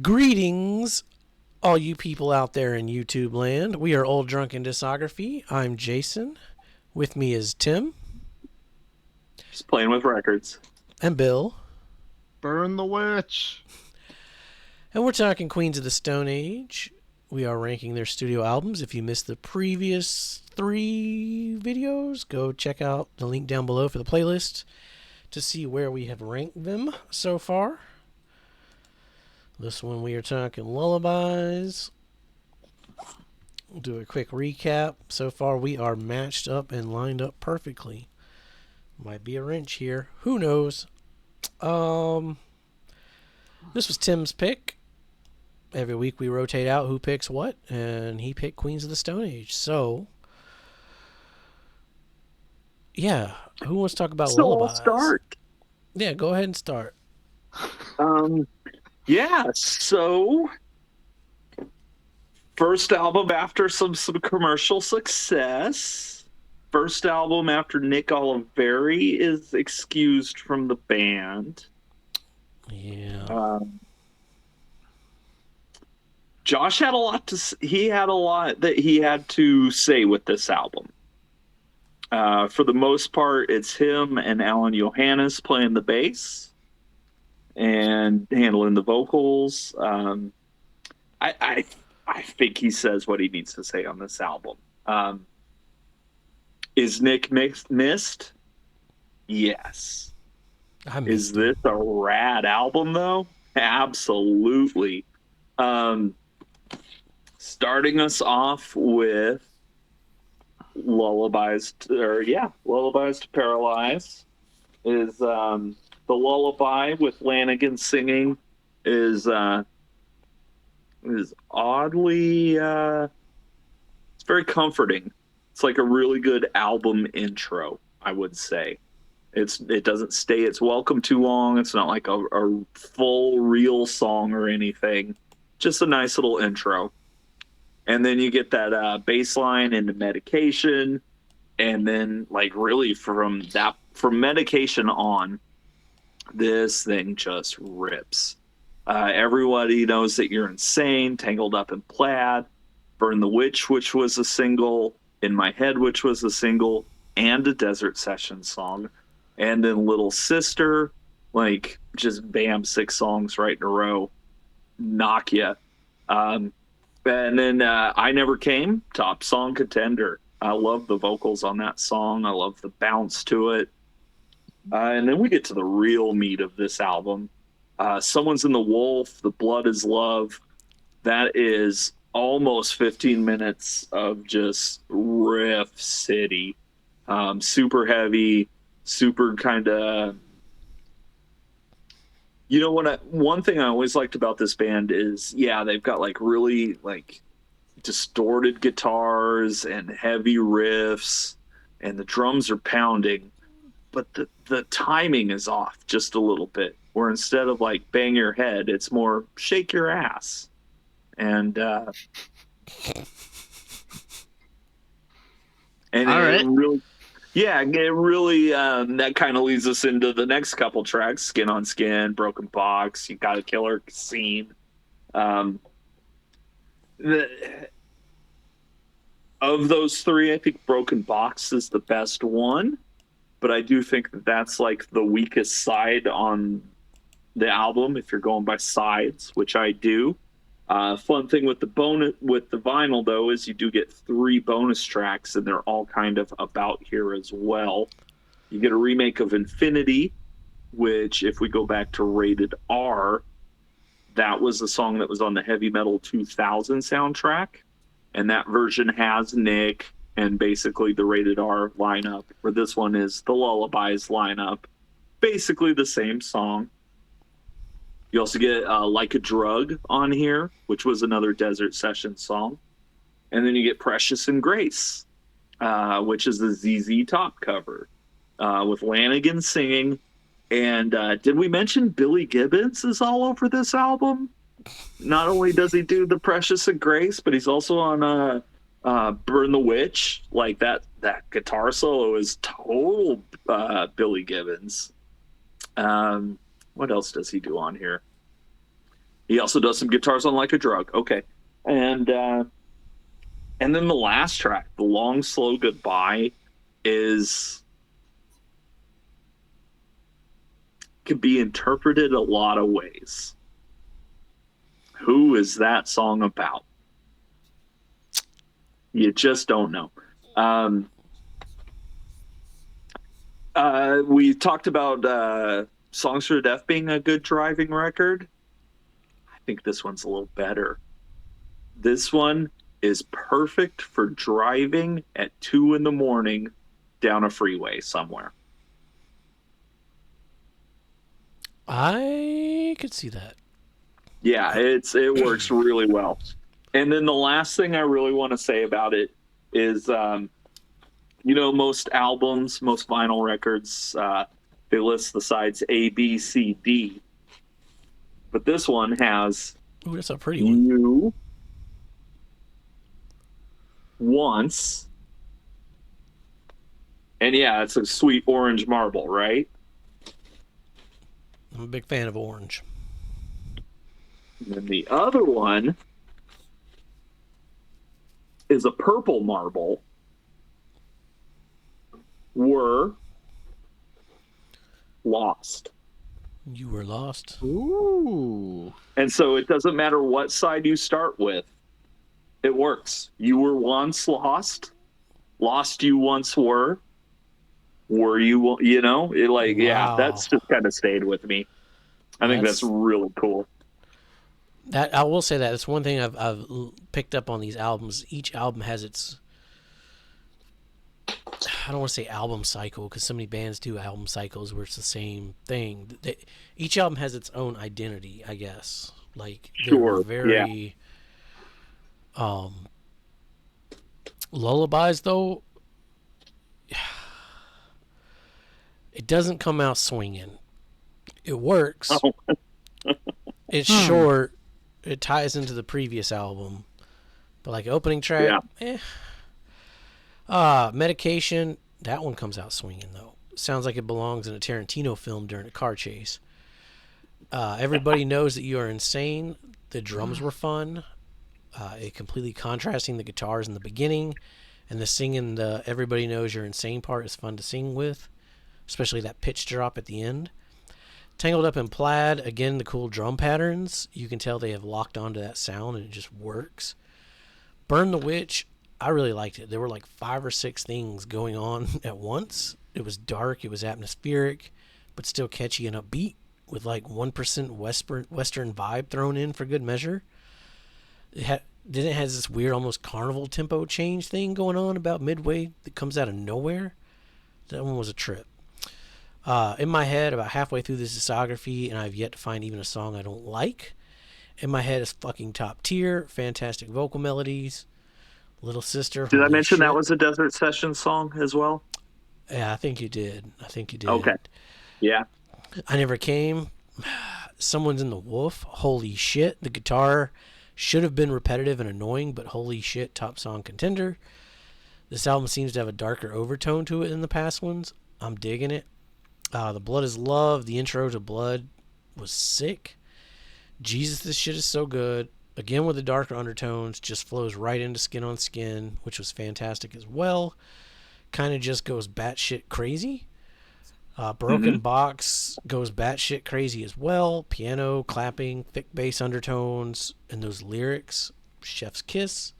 Greetings, all you people out there in YouTube land. We are Old Drunken Discography. I'm Jason. With me is Tim Just playing with records. and Bill. Burn the witch. And we're talking Queens of the Stone Age. We are ranking their studio albums. If you missed the previous 3 videos, go check out the link down below for the playlist to see where we have ranked them so far. This one we are talking Lullabies. We'll do a quick recap. So far we are matched up and lined up perfectly. Might be a wrench here. Who knows? This was Tim's pick. Every week we rotate out who picks what, and he picked Queens of the Stone Age. So, yeah. Who wants to talk about Lullabies? I'll start. Yeah, go ahead and start. Yeah, so first album after some commercial success. First album after Nick Oliveri is excused from the band. Yeah. Josh had a lot that he had to say with this album. For the most part, it's him and Alan Johannes playing the bass and handling the vocals. I think he says what he needs to say on this album. Is Nick missed? Yes. Is this a rad album though? Absolutely. Starting us off with Lullabies to Paralyze is the lullaby with Lanigan singing is oddly it's very comforting. It's like a really good album intro, I would say. It doesn't stay its welcome too long. It's not like a full real song or anything. Just a nice little intro. And then you get that bass line into Medication, and then like really from Medication on, this thing just rips. Everybody knows that you're insane, Tangled Up in Plaid, Burn the Witch, which was a single, In My Head, which was a single, and a Desert Session song. And then Little Sister, like just bam, 6 songs right in a row. Knock ya. And then I Never Came, top song contender. I love the vocals on that song. I love the bounce to it. And then we get to the real meat of this album. Someone's in the Wolf, The Blood is Love. That is almost 15 minutes of just riff city. Super heavy, super kind of... You know what? One thing I always liked about this band is, they've got like really like distorted guitars and heavy riffs, and the drums are pounding, but the timing is off just a little bit. Where instead of like bang your head, it's more shake your ass, and All it right. really. Yeah, it really, that kind of leads us into the next couple tracks, Skin on Skin, Broken Box, You Got a Killer Scene. Of those 3, I think Broken Box is the best one, but I do think that that's like the weakest side on the album, if you're going by sides, which I do. Fun thing with the vinyl though is you do get 3 bonus tracks, and they're all kind of about here as well. You get a remake of Infinity, which if we go back to Rated R, that was a song that was on the Heavy Metal 2000 soundtrack, and that version has Nick and basically the Rated R lineup, where this one is the Lullabies lineup, basically the same song. You also get Like a Drug on here, which was another Desert Session song. And then you get Precious and Grace, which is the ZZ Top cover with Lanigan singing. And did we mention Billy Gibbons is all over this album? Not only does he do the Precious and Grace, but he's also on Burn the Witch. Like that guitar solo is total Billy Gibbons. What else does he do on here? He also does some guitars on Like a Drug. Okay. And then the last track, The Long Slow Goodbye, is could be interpreted a lot of ways. Who is that song about? You just don't know. We talked about Songs for the Deaf being a good driving record. I think this one's a little better. This one is perfect for driving at 2 a.m. down a freeway somewhere. I could see that. Yeah, it works really well. And then the last thing I really want to say about it is, most albums, most vinyl records, they list the sides A, B, C, D. But this one has Ooh, that's a pretty one. You, Once, and yeah, it's a sweet orange marble, right? I'm a big fan of orange. And then the other one is a purple marble. Were lost. You were lost. Ooh. And so it doesn't matter what side you start with, it works. You were once lost. Lost you once were. Were you, yeah, that's just kind of stayed with me. I think that's really cool. That I will say that it's one thing I've picked up on these albums. Each album has its, I don't want to say album cycle because so many bands do album cycles where it's the same thing. Each album has its own identity, I guess. Like Sure, very Lullabies though. It doesn't come out swinging. It works. Oh. It's short. It ties into the previous album, but like opening track, Medication, that one comes out swinging though. Sounds like it belongs in a Tarantino film during a car chase. Everybody Knows That You Are Insane. The drums were fun. It completely contrasting the guitars in the beginning, and the singing. The Everybody Knows You're Insane part is fun to sing with, especially that pitch drop at the end. Tangled Up in Plaid, again, the cool drum patterns. You can tell they have locked onto that sound and it just works. Burn the Witch, I really liked it. There were like 5 or 6 things going on at once. It was dark, it was atmospheric, but still catchy and upbeat with like 1% Western vibe thrown in for good measure. Then it has this weird almost carnival tempo change thing going on about midway that comes out of nowhere. That one was a trip. In my head, about halfway through this discography, and I've yet to find even a song I don't like. In my head is fucking top tier, fantastic vocal melodies. Little Sister. Did I mention that was a Desert Sessions song as well? Yeah, I think you did. Okay. Yeah. I Never Came. Someone's in the Wolf. Holy shit. The guitar should have been repetitive and annoying, but holy shit, top song contender. This album seems to have a darker overtone to it than the past ones. I'm digging it. The Blood Is Love. The intro to Blood was sick. Jesus, this shit is so good. Again with the darker undertones, just flows right into Skin on Skin, which was fantastic as well. Kind of just goes batshit crazy. Broken Box goes batshit crazy as well. Piano, clapping, thick bass undertones, and those lyrics. Chef's Kiss.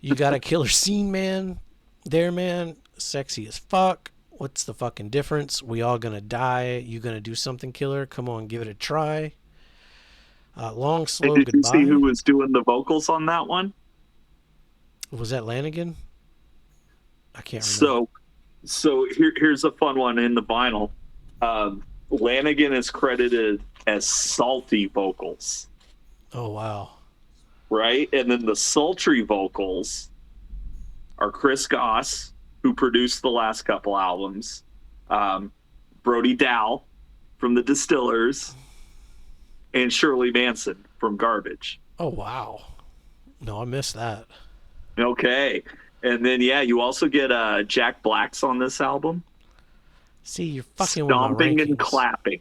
You Got a Killer Scene, man. There, man. Sexy as fuck. What's the fucking difference? We all gonna die. You gonna do something, killer? Come on, give it a try. Long, Slow Did Goodbye. you see who was doing the vocals on that one? Was that Lanigan? I can't remember. So here's a fun one in the vinyl. Lanigan is credited as salty vocals. Oh, wow. Right? And then the sultry vocals are Chris Goss, who produced the last couple albums, Brody Dow from the Distillers, and Shirley Manson from Garbage. Oh, wow. No, I missed that. Okay. And then, yeah, you also get Jack Black's on this album. See, you're fucking with my rankings. Stomping and clapping.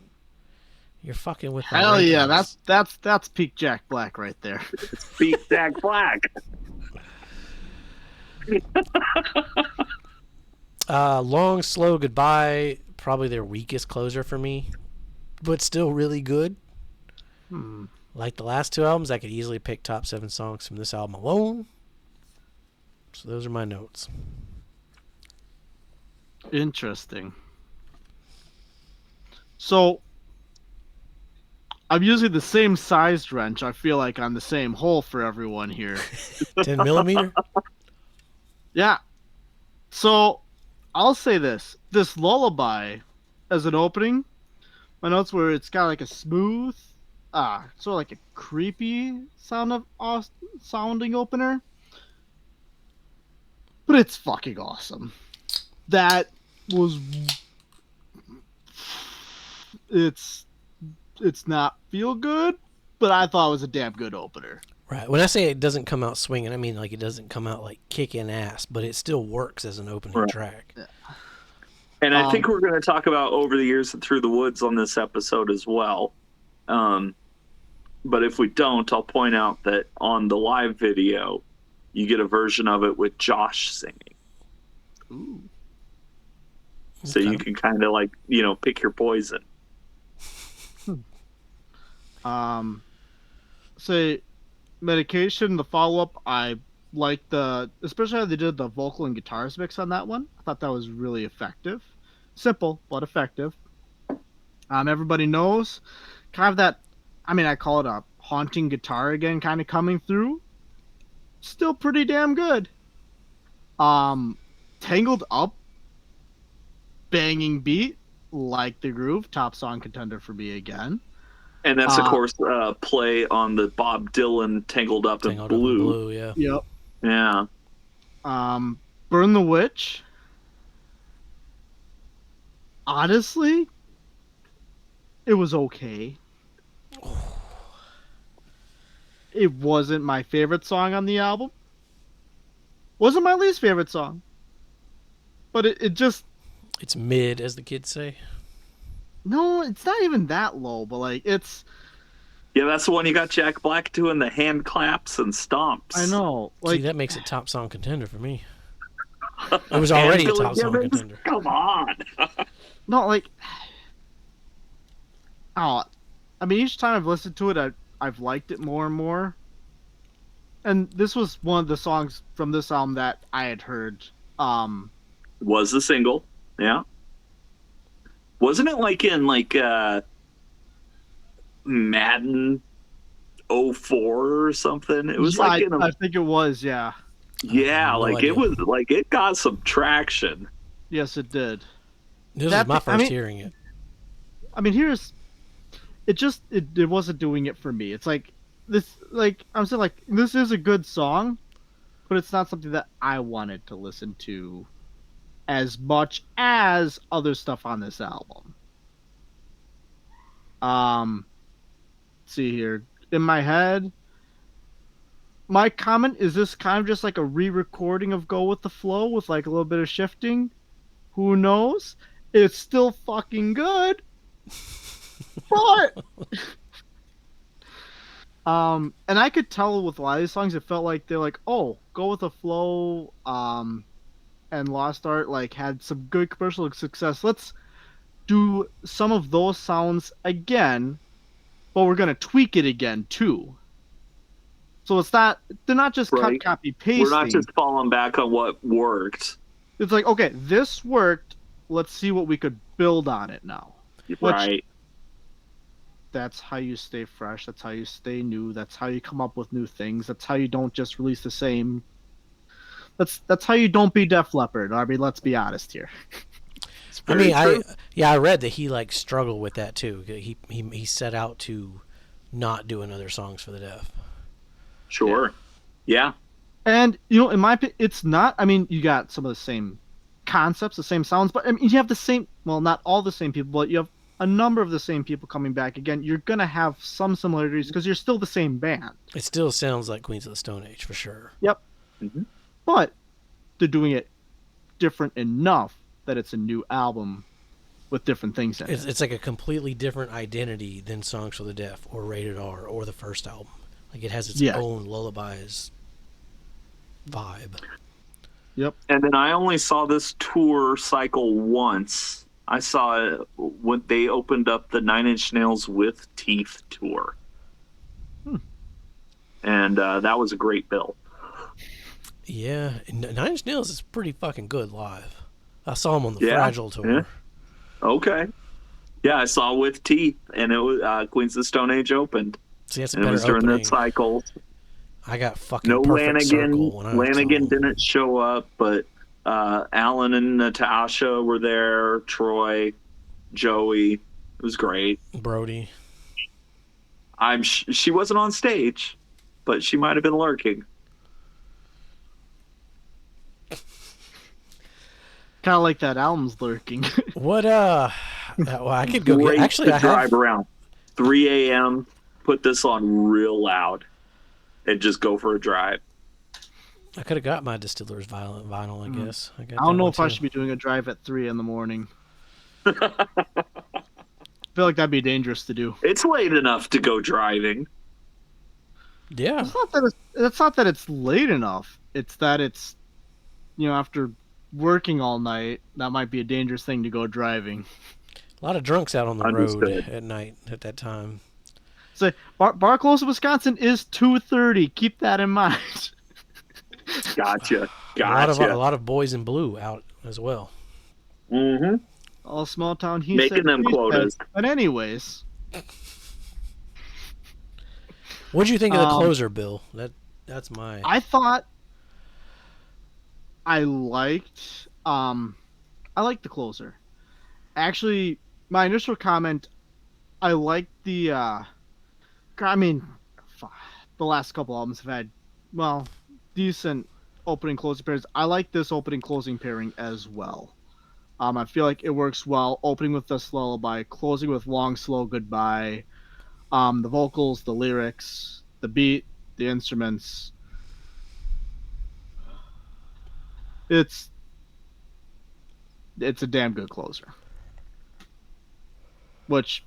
You're fucking with my Hell yeah, rankings. that's peak Jack Black right there. Beat Jack Black. Long, Slow Goodbye, probably their weakest closer for me, but still really good. Like the last two albums, I could easily pick top 7 songs from this album alone. So those are my notes. Interesting. So I'm using the same sized wrench, I feel like, on the same hole for everyone here. 10 millimeter? Yeah. So I'll say this. This Lullaby as an opening, my notes were it's got like a smooth, sort of like a creepy sounding opener. But it's fucking awesome. That was it's not feel good, but I thought it was a damn good opener. Right. When I say it doesn't come out swinging, I mean like it doesn't come out like kicking ass, but it still works as an opening track. Yeah. And I think we're going to talk about Over the Years and Through the Woods on this episode as well. But if we don't, I'll point out that on the live video, you get a version of it with Josh singing. Ooh. So you can kind of like, pick your poison. Say Medication, the follow-up, I like especially how they did the vocal and guitars mix on that one. I thought that was really effective. Simple, but effective. Everybody knows kind of that, I call it a haunting guitar again kind of coming through. Still pretty damn good. Tangled Up, banging beat, like the groove, top song contender for me again. And that's, of course, play on the Bob Dylan Tangled Up in Blue. Yeah. Yep. Yeah. Burn the Witch. Honestly, it was okay. It wasn't my favorite song on the album. Wasn't my least favorite song. But it just... It's mid, as the kids say. No, it's not even that low, but like it's... Yeah, that's the one you got Jack Black doing the hand claps and stomps. I know. Like, see, that makes it top song contender for me. It was already a top song contender. Come on. No, like... each time I've listened to it, I've liked it more and more. And this was one of the songs from this album that I had heard. Was the single, yeah. Wasn't it like in Madden 04 or something? It was I think it was, yeah. Yeah, it was it got some traction. Yes, it did. This was my first hearing it. It wasn't doing it for me. It's like this, I'm saying, this is a good song, but it's not something that I wanted to listen to as much as other stuff on this album. Let's see here. In my head, my comment is this kind of just like a re-recording of Go With The Flow with like a little bit of shifting. Who knows? It's still fucking good. But and I could tell with a lot of these songs, it felt like they're like, oh, Go With The Flow, and Lost Art had some good commercial success. Let's do some of those sounds again, but we're gonna tweak it again too. So they're not just cut, copy, pasting. We're not just falling back on what worked. It's like, okay, this worked. Let's see what we could build on it now. Right. That's how you stay fresh. That's how you stay new. That's how you come up with new things. That's how you don't just release the same. That's how you don't be Def Leppard. Let's be honest here. I read that he struggled with that too. He set out to not do another songs for the deaf. Sure. Yeah. And in my opinion, it's not. You got some of the same concepts, the same sounds, but you have the same. Well, not all the same people, but you have a number of the same people coming back again. You're gonna have some similarities because you're still the same band. It still sounds like Queens of the Stone Age for sure. Yep. Mm-hmm. But they're doing it different enough that it's a new album with different things in It's, it. it's like a completely different identity than Songs for the Deaf or Rated R or the first album. Like it has its Yeah. own Lullabies vibe. Yep. And then I only saw this tour cycle once. I saw it when they opened up the Nine Inch Nails with Teeth tour. And that was a great bill. Yeah, Nine Inch Nails is pretty fucking good live. I saw him on the Yeah, Fragile tour. yeah. Okay. Yeah, I saw with Teeth, and it was Queens of the Stone Age opened. See, that's a And it better was during opening. that cycle. I got fucking No perfect Lanigan. circle when I Lanigan saw him. didn't show up, but Alan and Natasha were there. Troy, Joey. It was great. Brody. She wasn't on stage, but she might have been lurking. Kind of like that album's lurking. What well, I could go Great get actually to I drive have around 3 a.m. Put this on real loud and just go for a drive. I could have got my Distiller's vinyl, I guess. I don't know if I should be doing a drive at 3 in the morning. I feel like that'd be dangerous to do. It's late enough to go driving. Yeah. It's not that it's late enough. It's that it's, after working all night, that might be a dangerous thing to go driving. A lot of drunks out on the Understood. road at night at that time. So bar close in Wisconsin is 2:30. Keep that in mind. Gotcha. A lot of boys in blue out as well. Mm-hmm. All small town. He Making said, them she quotas. said. But anyways, What'd you think of the closer, Bill? That's my. I thought I liked the closer. Actually, my initial comment, I liked the the last couple albums have had decent opening closing pairings. I like this opening closing pairing as well. I feel like it works well, opening with this lullaby, closing with Long Slow Goodbye. The vocals, the lyrics, the beat, the instruments. It's a damn good closer. Which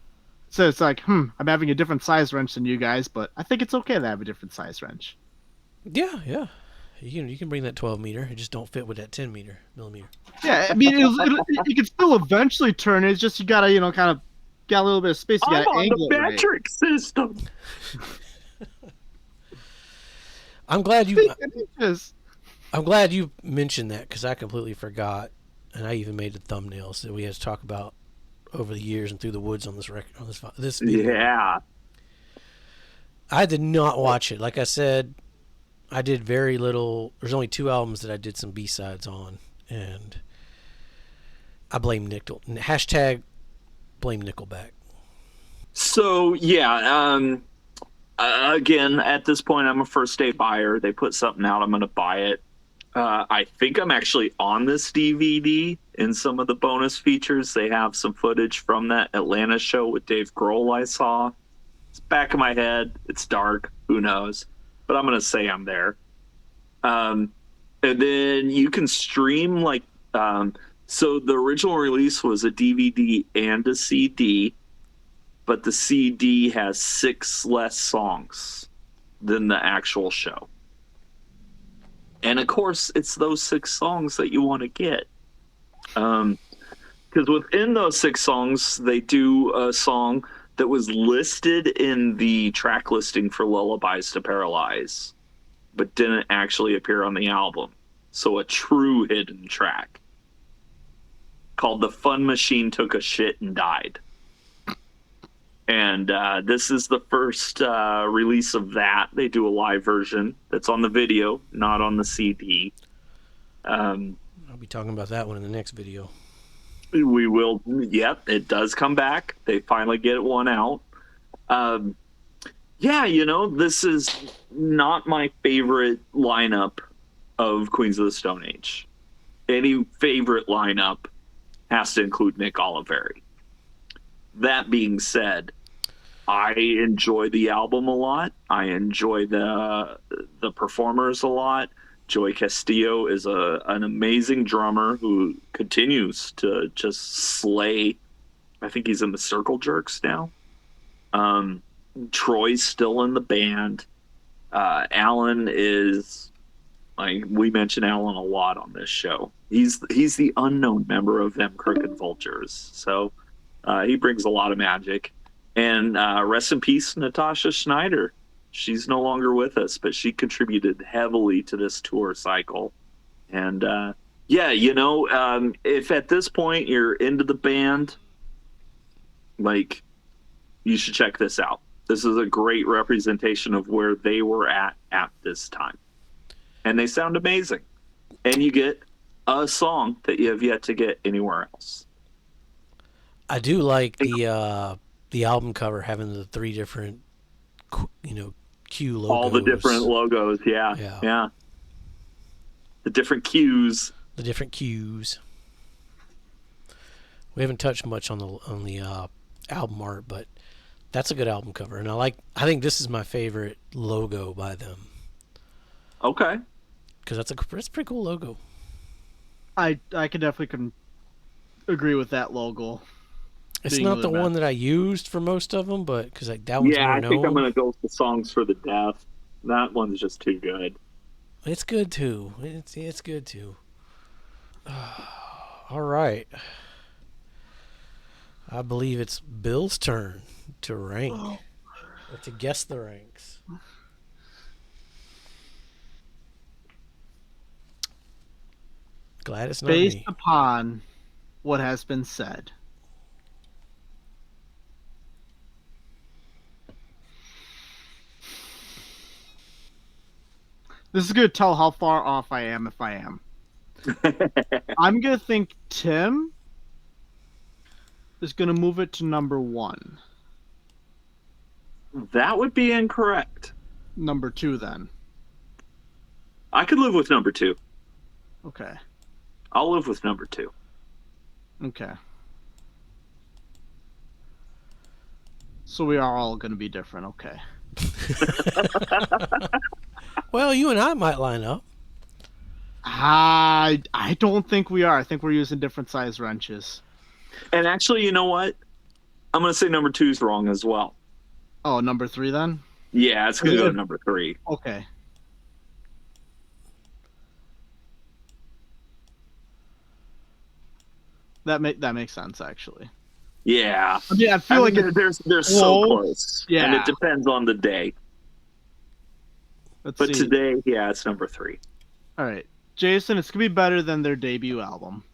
says it's like, I'm having a different size wrench than you guys, but I think it's okay to have a different size wrench. Yeah. You can bring that 12 meter. It just don't fit with that 10 millimeter. Yeah, I mean, it can still eventually turn. It's just you gotta, kind of get a little bit of space. You I'm gotta on angle the it right. metric system. I'm glad you Yes. mentioned that because I completely forgot, and I even made the thumbnails that we had to talk about over the years and through the woods on this record on this video. Yeah. I did not watch it. Like I said, I did very little. There's only 2 albums that I did some B-sides on, and I blame Nickel. Blame Nickelback. So, yeah. Again, at this point, I'm a first-day buyer. They put something out, I'm going to buy it. I think I'm actually on this DVD. In some of the bonus features, they have some footage from that Atlanta show with Dave Grohl I saw. It's back of my head. It's dark. Who knows? But I'm going to say I'm there. And then you can stream, so the original release was a DVD and a CD, but the CD has 6 less songs than the actual show. And of course, it's those 6 songs that you want to get. Because within those 6 songs, they do a song that was listed in the track listing for Lullabies to Paralyze, but didn't actually appear on the album. So a true hidden track called The Fun Machine Took a Shit and Died. And this is the first release of that. They do a live version that's on the video, not on the CD. I'll be talking about that one in the next video. We will. Yep, it does come back. They finally get one out. This is not my favorite lineup of Queens of the Stone Age. Any favorite lineup has to include Nick Oliveri. That being said, I enjoy the album a lot. I enjoy the performers a lot. Joey Castillo is an amazing drummer who continues to just slay I think he's in the Circle Jerks now. Troy's still in the band. Alan is, like, we mention Alan a lot on this show. He's the unknown member of them Crooked Vultures. So he brings a lot of magic. And rest in peace, Natasha Schneider. She's no longer with us, but she contributed heavily to this tour cycle. And yeah, if at this point you're into the band, like, you should check this out. This is a great representation of where they were at this time. And they sound amazing. And you get a song that you have yet to get anywhere else. I do like the album cover having the 3 different, Q logos. All the different logos, yeah. The different cues. The different cues. We haven't touched much on the album art, but that's a good album cover, and I think this is my favorite logo by them. Okay. Because that's a pretty cool logo. I could definitely agree with that logo. It's not the one that I used for most of them, but because that one's more known. I think I'm gonna go with the Songs for the Deaf. That one's just too good. It's good too. It's good too. All right. I believe it's Bill's turn to rank, or to guess the ranks. Glad it's not Based me. upon what has been said, this is going to tell how far off I am if I am. I'm going to think Tim is going to move it to number 1. That would be incorrect. Number 2, then. I could live with number 2. Okay. I'll live with number 2. Okay. So we are all going to be different. Okay. Well, you and I might line up. I don't think we are. I think we're using different size wrenches. And actually, you know what? I'm going to say number 2 is wrong as well. Oh, number 3 then? Yeah, it's going to go to number 3. Okay. That makes sense, actually. Yeah. I mean, I feel like they're so close. Yeah. And it depends on the day. Let's But see. today, yeah, it's number 3. All right. Jason, it's going to be better than their debut album.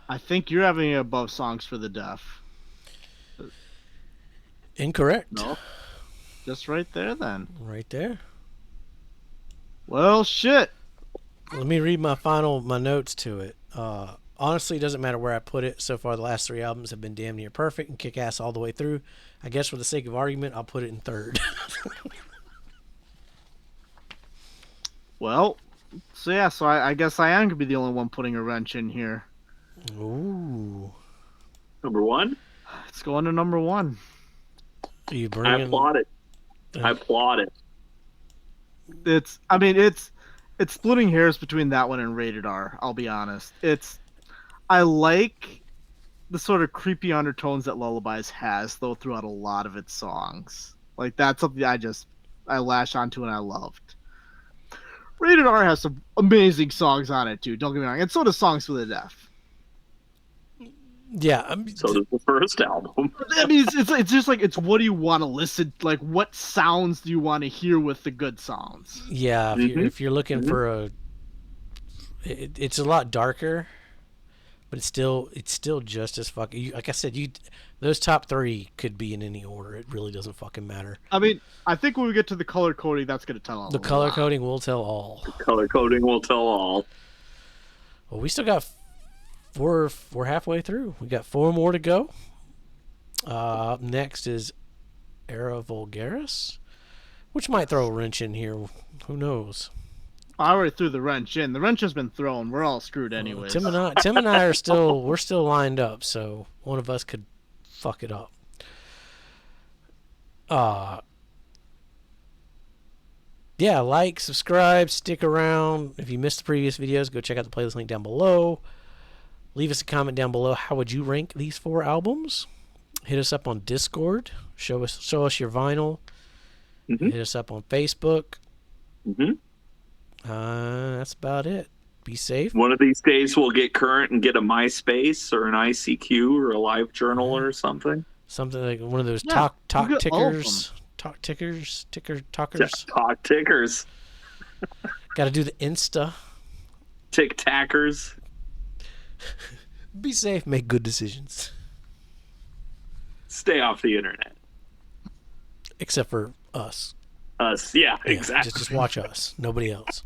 I think you're having it above Songs for the Deaf. Incorrect. No. Just right there, then. Right there. Well, shit. Let me read my notes to it. Honestly, it doesn't matter where I put it. So far, the last 3 albums have been damn near perfect and kick ass all the way through. I guess for the sake of argument, I'll put it in 3rd. Well, so yeah, I guess I am going to be the only one putting a wrench in here. Ooh. Number 1? It's going to number 1. Are you I bringing... applaud it. I applaud it. It's splitting hairs between that one and Rated R, I'll be honest. I like the sort of creepy undertones that Lullabies has, though, throughout a lot of its songs. Like, that's something I lash onto and I loved. Rated R has some amazing songs on it, too, don't get me wrong. And so does Songs for the Deaf. Yeah. So does the first album. I mean, it's just like, it's what do you want to listen, like, what sounds do you want to hear with the good sounds? Yeah, if you're looking for it's a lot darker, but it's still just as fucking. Like I said, those top 3 could be in any order. It really doesn't fucking matter. I mean, I think when we get to the color coding, that's going to tell all. The color coding will tell all. The color coding will tell all. Well, we still got we're halfway through. We got 4 more to go. Up next is Era Vulgaris, which might throw a wrench in here. Who knows? I already threw the wrench in. The wrench has been thrown. We're all screwed anyways. Tim and I are still lined up, so one of us could fuck it up. Yeah, like, subscribe, stick around. If you missed the previous videos, go check out the playlist link down below. Leave us a comment down below. How would you rank these 4 albums? Hit us up on Discord. Show us your vinyl. Mm-hmm. Hit us up on Facebook. Mm-hmm. That's about it. Be safe. One of these days we'll get current and get a MySpace or an ICQ or a live journal or something. Something like one of those Yeah, talk you get all of tickers. Talkers. Yeah, Talkers. talk tickers, Got to do the Insta. tick tackers. Be safe. Make good decisions. Stay off the internet. Except for us. Us, yeah, Yeah, exactly. just watch us. Nobody else.